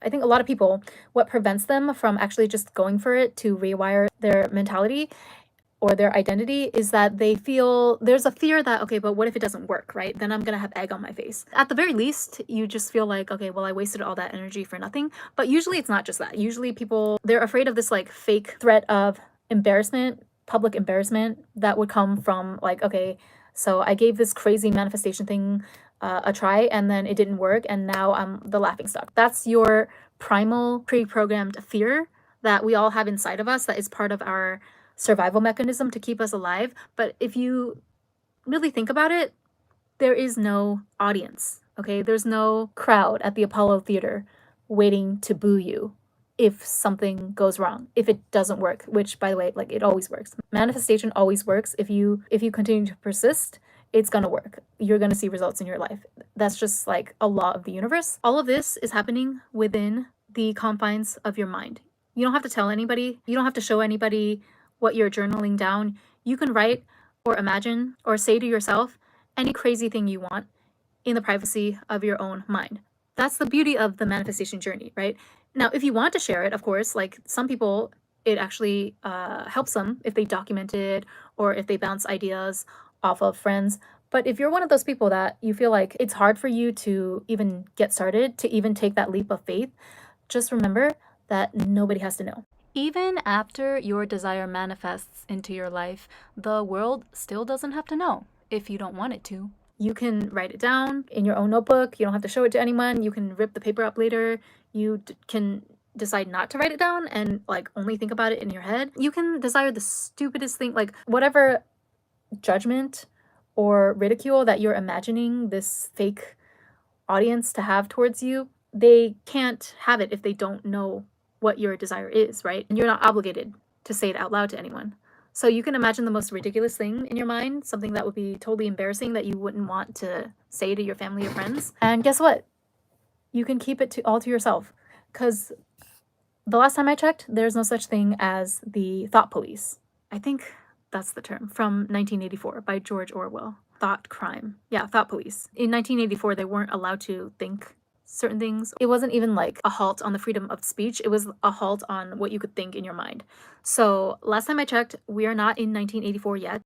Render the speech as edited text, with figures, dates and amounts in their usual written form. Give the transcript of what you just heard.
I think a lot of people, what prevents them from actually just going for it to rewire their mentality or their identity is that they feel there's a fear that, okay, but what if it doesn't work, right? Then I'm gonna have egg on my face. At the very least, you just feel like, okay, well, I wasted all that energy for nothing. But usually it's not just that. Usually people, they're afraid of this like fake threat of embarrassment, public embarrassment that would come from like, okay, so I gave this crazy manifestation thing a try and then it didn't work and now I'm the laughing stock. That's your primal pre-programmed fear that we all have inside of us that is part of our survival mechanism to keep us alive. But if you really think about it, there is no audience, okay? There's no crowd at the Apollo Theater waiting to boo you if something goes wrong, if it doesn't work, which by the way, like it always works. Manifestation always works. If you continue to persist, it's gonna work. You're gonna see results in your life. That's just like a law of the universe. All of this is happening within the confines of your mind. You don't have to tell anybody, you don't have to show anybody what you're journaling down. You can write or imagine or say to yourself any crazy thing you want in the privacy of your own mind. That's the beauty of the manifestation journey, right? Now, if you want to share it, of course, like some people, it actually helps them if they document it or if they bounce ideas off of friends. But if you're one of those people that you feel like it's hard for you to even get started, to even take that leap of faith, just remember that nobody has to know. Even after your desire manifests into your life, the world still doesn't have to know if you don't want it to. You can write it down in your own notebook. You don't have to show it to anyone. You can rip the paper up later. You can decide not to write it down and like only think about it in your head. You can desire the stupidest thing, like whatever judgment or ridicule that you're imagining this fake audience to have towards you. They can't have it if they don't know what your desire is, right? And you're not obligated to say it out loud to anyone. So you can imagine the most ridiculous thing in your mind, something that would be totally embarrassing that you wouldn't want to say to your family or friends. And guess what? You can keep it all to yourself. Because the last time I checked, there's no such thing as the thought police. I think that's the term from 1984 by George Orwell. Thought crime. Yeah, thought police. In 1984, they weren't allowed to think certain things. It wasn't even like a halt on the freedom of speech. It was a halt on what you could think in your mind. So last time I checked, we are not in 1984 yet.